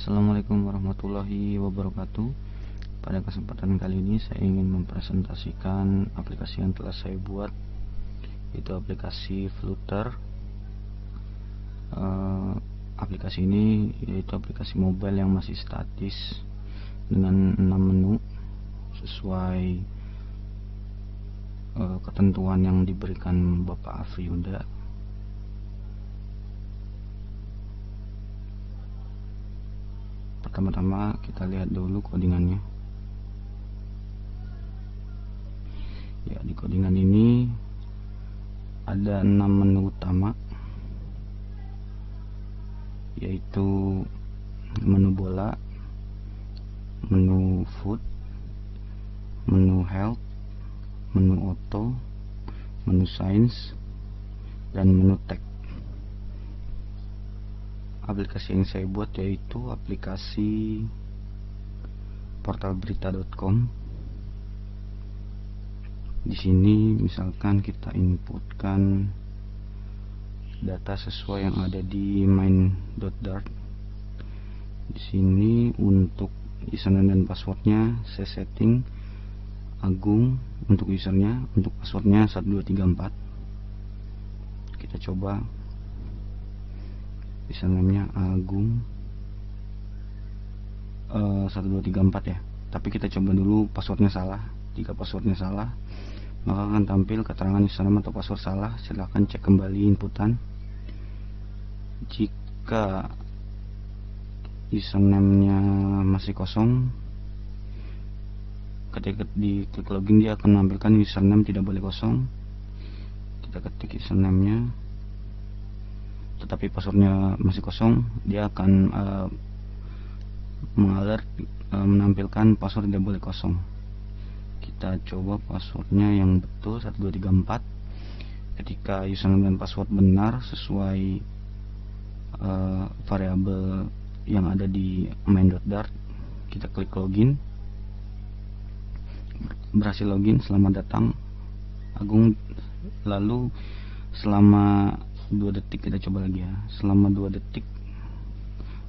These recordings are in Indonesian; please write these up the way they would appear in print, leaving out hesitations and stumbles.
Assalamualaikum warahmatullahi wabarakatuh. Pada kesempatan kali ini saya ingin mempresentasikan aplikasi yang telah saya buat, yaitu aplikasi Flutter. Aplikasi ini yaitu aplikasi mobile yang masih statis dengan 6 menu sesuai ketentuan yang diberikan Bapak Afri Yuda. Pertama-tama kita lihat dulu codingannya. Ya, di codingan ini ada 6 menu utama, yaitu menu bola, menu food, menu health, menu auto, menu science, dan menu tech. Aplikasi yang saya buat yaitu aplikasi portalberita.com. Di sini misalkan kita inputkan data sesuai yang ada di main.dart. Di sini untuk username dan passwordnya saya setting Agung untuk usernya, untuk passwordnya 1234. Kita coba username-nya Agung 1234 ya, tapi kita coba dulu passwordnya salah. Jika passwordnya salah, maka akan tampil keterangan username atau password salah. Silahkan cek kembali inputan. Jika username-nya masih kosong, ketika di klik login dia akan menampilkan username tidak boleh kosong. Kita ketik username-nya tetapi passwordnya masih kosong, dia akan mengalert menampilkan password tidak boleh kosong. Kita coba passwordnya yang betul 1234. Ketika username dan password benar sesuai variabel yang ada di main.dart, kita klik login. Berhasil login, selamat datang Agung. Lalu selama 2 detik kita coba lagi ya. Selama 2 detik,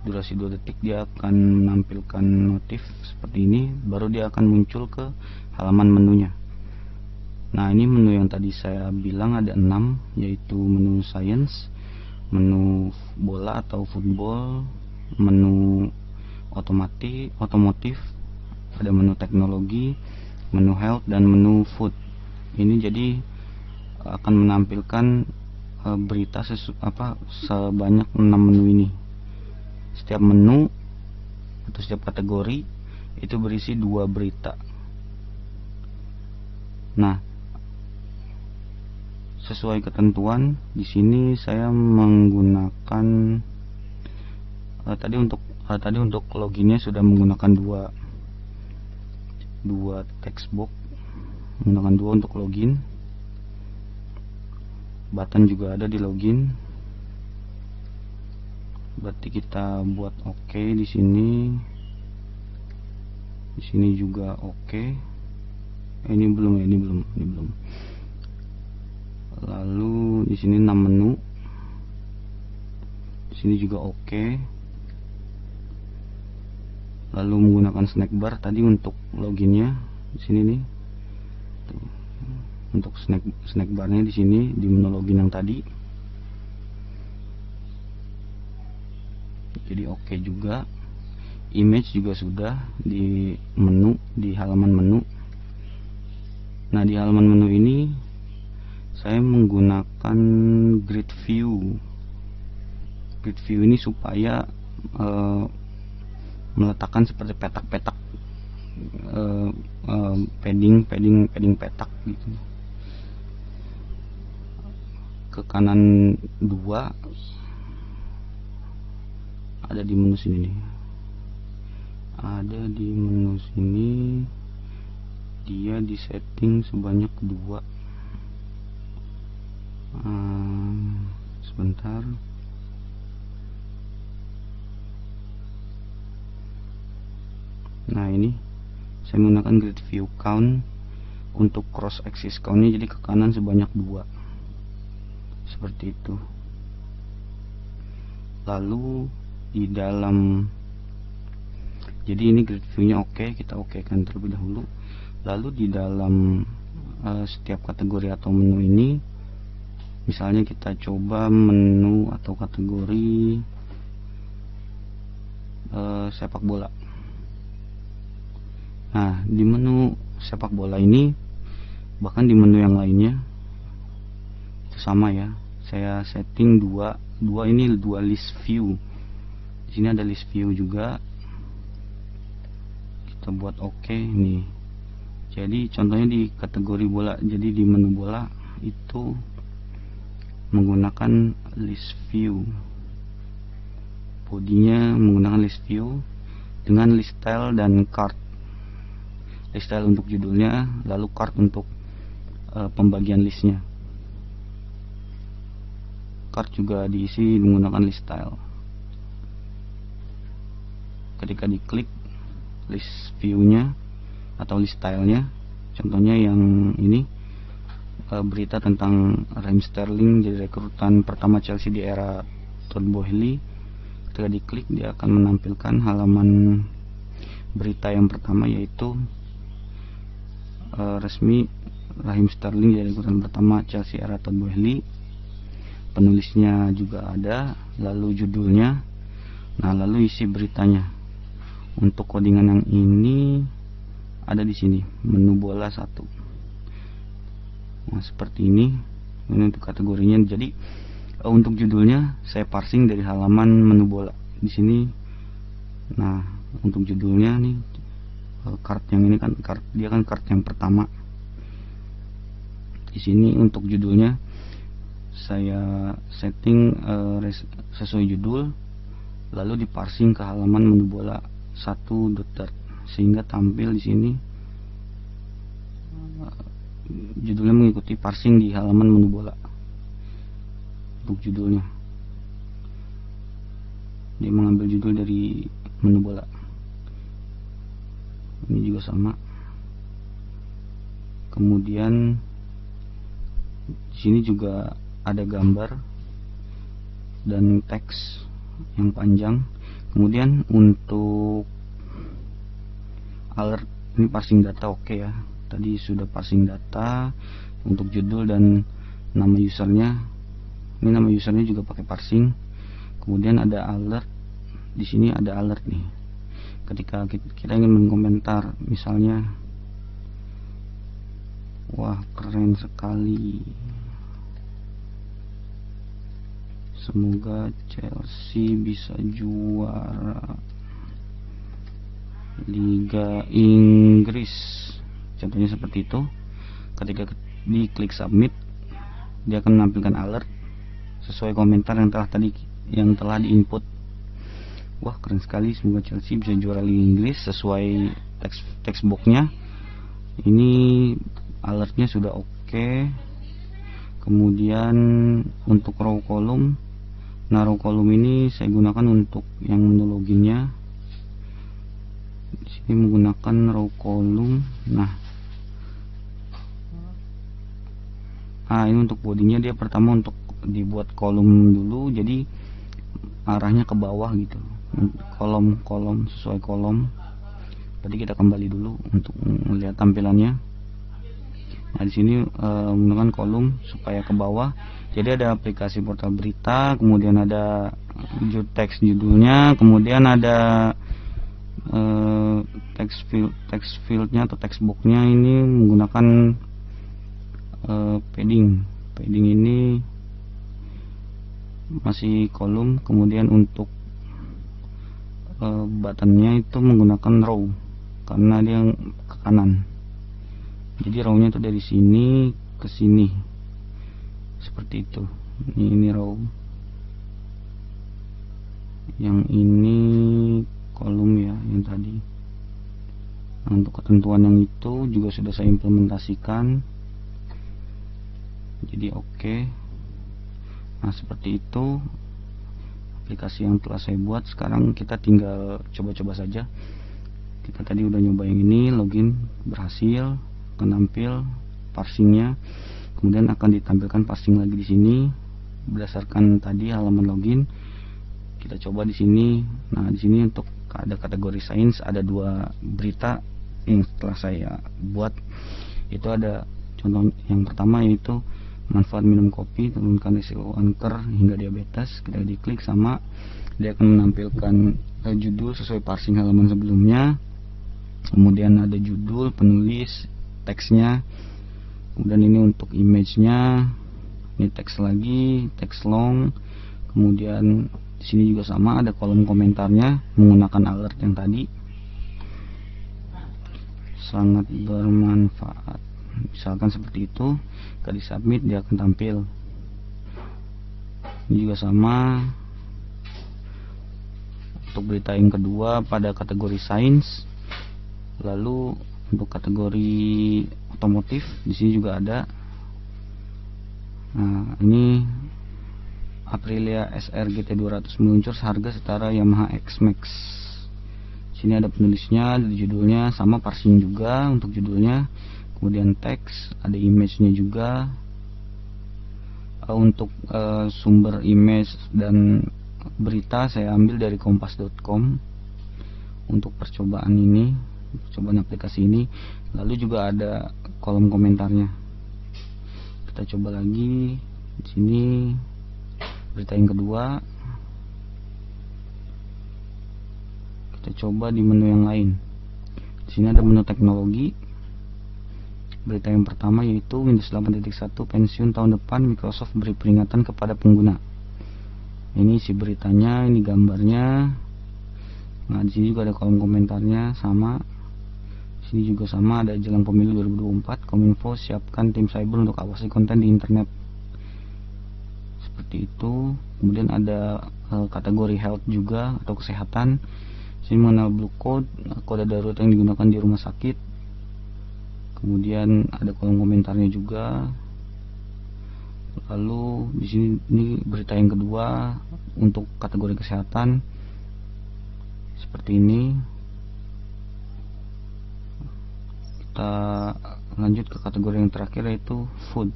durasi 2 detik dia akan menampilkan notif seperti ini, baru dia akan muncul ke halaman menunya. Nah, ini menu yang tadi saya bilang ada 6, yaitu menu science, menu bola atau football, menu otomotif, ada menu teknologi, menu health, dan menu food. Ini jadi akan menampilkan berita sebanyak 6 menu ini. Setiap menu atau setiap kategori itu berisi 2 berita. Nah, sesuai ketentuan di sini saya menggunakan tadi untuk loginnya sudah menggunakan dua textbox, menggunakan 2 untuk login. Button juga ada di login. Berarti kita buat OK di sini. Di sini juga OK. Ini belum. Lalu di sini 6 menu. Di sini juga OK. Lalu menggunakan snack bar tadi untuk loginnya di sini nih. Tuh. Untuk snack barnya di sini di menu login yang tadi. Jadi OK juga. Image juga sudah di menu, di halaman menu. Nah, di halaman menu ini saya menggunakan grid view. Grid view ini supaya meletakkan seperti petak-petak, padding petak gitu. Ke kanan 2 ada di menu sini nih. Ada di menu sini, dia di setting sebanyak 2. Sebentar. Nah, ini saya menggunakan grid view count. Untuk cross axis countnya jadi ke kanan sebanyak 2, seperti itu. Lalu di dalam Jadi ini grid view-nya oke, kita okekan terlebih dahulu. Lalu di dalam setiap kategori atau menu ini, misalnya kita coba menu atau kategori sepak bola. Nah, di menu sepak bola ini, bahkan di menu yang lainnya itu sama ya. Saya setting dua ini dua list view. Di sini ada list view juga. Kita buat oke nih. Jadi contohnya di kategori bola. Jadi di menu bola itu menggunakan list view. Bodinya menggunakan list view dengan list style dan card. List style untuk judulnya, lalu card untuk pembagian listnya. Card juga diisi menggunakan list style. Ketika diklik list view-nya atau list style-nya, contohnya yang ini berita tentang Raheem Sterling jadi rekrutan pertama Chelsea di era Todd Boehly. Ketika diklik, dia akan menampilkan halaman berita yang pertama, yaitu resmi Raheem Sterling jadi rekrutan pertama Chelsea era Todd Boehly. Penulisnya juga ada, lalu judulnya, nah lalu isi beritanya. Untuk codingan yang ini ada di sini, menu bola 1. Nah, seperti ini untuk kategorinya. Jadi untuk judulnya saya parsing dari halaman menu bola di sini. Nah, untuk judulnya nih, card yang ini kan dia kan card yang pertama. Di sini untuk judulnya saya setting sesuai judul, lalu diparsing ke halaman menu bola 1.third, sehingga tampil di sini judulnya mengikuti parsing di halaman menu bola. Untuk judulnya dia mengambil judul dari menu bola. Ini juga sama. Kemudian di sini juga ada gambar dan teks yang panjang. Kemudian untuk alert, ini parsing data oke ya. Tadi sudah parsing data untuk judul dan nama usernya. Ini nama usernya juga pakai parsing. Kemudian ada alert. Di sini ada alert nih. Ketika kita ingin mengomentar, misalnya, wah keren sekali, semoga Chelsea bisa juara Liga Inggris, contohnya seperti itu. Ketika diklik submit, dia akan menampilkan alert sesuai komentar yang telah diinput. Wah keren sekali, semoga Chelsea bisa juara Liga Inggris sesuai teks boxnya. Ini alertnya sudah oke. Kemudian untuk row column, nah row column ini saya gunakan untuk yang menu loginnya. Di sini menggunakan row column. Nah ini untuk bodinya, dia pertama untuk dibuat kolom dulu, jadi arahnya ke bawah gitu, kolom sesuai kolom. Tadi kita kembali dulu untuk melihat tampilannya. Nah di sini menggunakan kolom supaya ke bawah. Jadi ada aplikasi portal berita, kemudian ada teks judulnya, kemudian ada text fieldnya atau text boxnya ini menggunakan padding ini masih kolom. Kemudian untuk buttonnya itu menggunakan row karena dia ke kanan. Jadi row-nya itu dari sini ke sini seperti itu. Ini row, yang ini kolom ya, yang tadi. Nah, untuk ketentuan yang itu juga sudah saya implementasikan. Jadi oke. Nah seperti itu aplikasi yang telah saya buat. Sekarang kita tinggal coba-coba saja. Kita tadi udah nyoba yang ini, login berhasil, akan tampil parsingnya. Kemudian akan ditampilkan parsing lagi di sini berdasarkan tadi halaman login. Kita coba di sini. Nah di sini untuk ada kategori sains, ada 2 berita yang setelah saya buat. Itu ada contoh yang pertama, yaitu manfaat minum kopi turunkan risiko kanker hingga diabetes. Kita diklik, sama dia akan menampilkan judul sesuai parsing halaman sebelumnya, kemudian ada judul, penulis, teksnya, kemudian ini untuk image-nya, ini teks lagi, teks long, kemudian di sini juga sama ada kolom komentarnya menggunakan alert yang tadi. Sangat bermanfaat, misalkan seperti itu. Kita di submit, dia akan tampil. Ini juga sama untuk berita yang kedua pada kategori sains. Lalu untuk kategori otomotif di sini juga ada. Nah, ini Aprilia SR GT 200 meluncur seharga setara Yamaha X-Max. Sini ada penulisnya, ada judulnya, sama parsing juga untuk judulnya, kemudian teks, ada image-nya juga. Untuk sumber image dan berita saya ambil dari kompas.com untuk percobaan ini, percobaan aplikasi ini. Lalu juga ada kolom komentarnya. Kita coba lagi di sini berita yang kedua. Kita coba di menu yang lain. Di sini ada menu teknologi. Berita yang pertama yaitu Windows 8.1 pensiun tahun depan, Microsoft beri peringatan kepada pengguna. Ini isi beritanya, ini gambarnya. Nah, di sini juga ada kolom komentarnya, sama. Di sini juga sama, ada jelang pemilu 2024, Kominfo siapkan tim cyber untuk awasi konten di internet. Seperti itu. Kemudian ada kategori health juga atau kesehatan. Sini mengenal blue code, kode darurat yang digunakan di rumah sakit. Kemudian ada kolom komentarnya juga. Lalu di sini ini berita yang kedua untuk kategori kesehatan. Seperti ini. Kita lanjut ke kategori yang terakhir, yaitu food.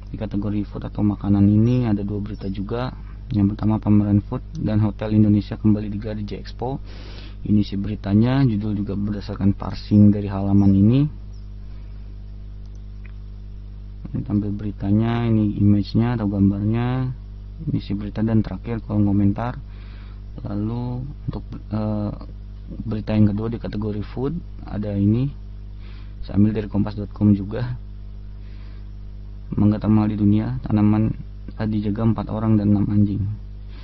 Di kategori food atau makanan ini ada 2 berita juga. Yang pertama, pameran food dan hotel Indonesia kembali digelar di J-Expo. Ini sih beritanya, judul juga berdasarkan parsing dari halaman ini. Ini tampil beritanya, ini image-nya atau gambarnya, ini sih berita, dan terakhir kolom komentar. Lalu untuk berita yang kedua di kategori food ada ini, saya ambil dari kompas.com juga. Mangga termahal di dunia, tanaman dijaga 4 orang dan 6 anjing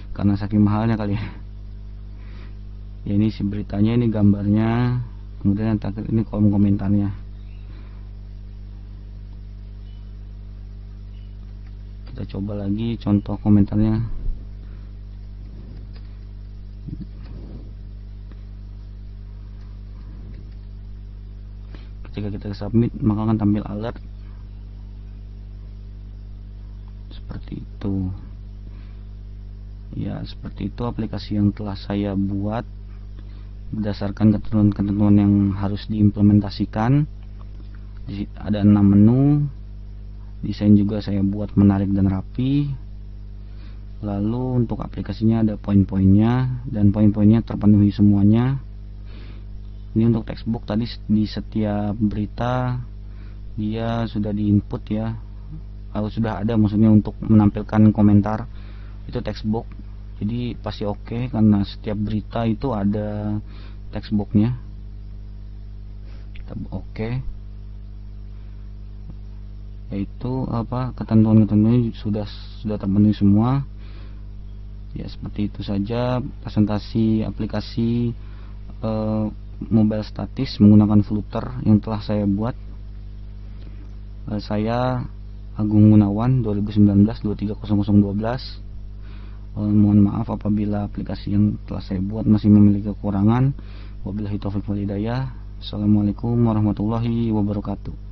karena saking mahalnya kali ya. Ya, ini si beritanya, ini gambarnya, kemudian yang terakhir ini kolom komentarnya. Kita coba lagi contoh komentarnya. Ketika kita submit, maka akan tampil alert seperti itu. Ya, seperti itu aplikasi yang telah saya buat berdasarkan ketentuan-ketentuan yang harus diimplementasikan. Ada 6 menu. Desain juga saya buat menarik dan rapi. Lalu untuk aplikasinya ada poin-poinnya, dan poin-poinnya terpenuhi semuanya. Ini untuk textbook, tadi di setiap berita dia sudah diinput ya, kalau sudah ada, maksudnya untuk menampilkan komentar itu textbook. Jadi pasti oke, karena setiap berita itu ada textbooknya. Kita oke, yaitu apa, ketentuan-ketentuannya sudah terpenuhi semua. Ya, seperti itu saja presentasi aplikasi mobile statis menggunakan Flutter yang telah saya buat. Saya Agung Gunawan, 2019-230012. Mohon maaf apabila aplikasi yang telah saya buat masih memiliki kekurangan. Wabillahi taufiq wal hidayah. Assalamualaikum warahmatullahi wabarakatuh.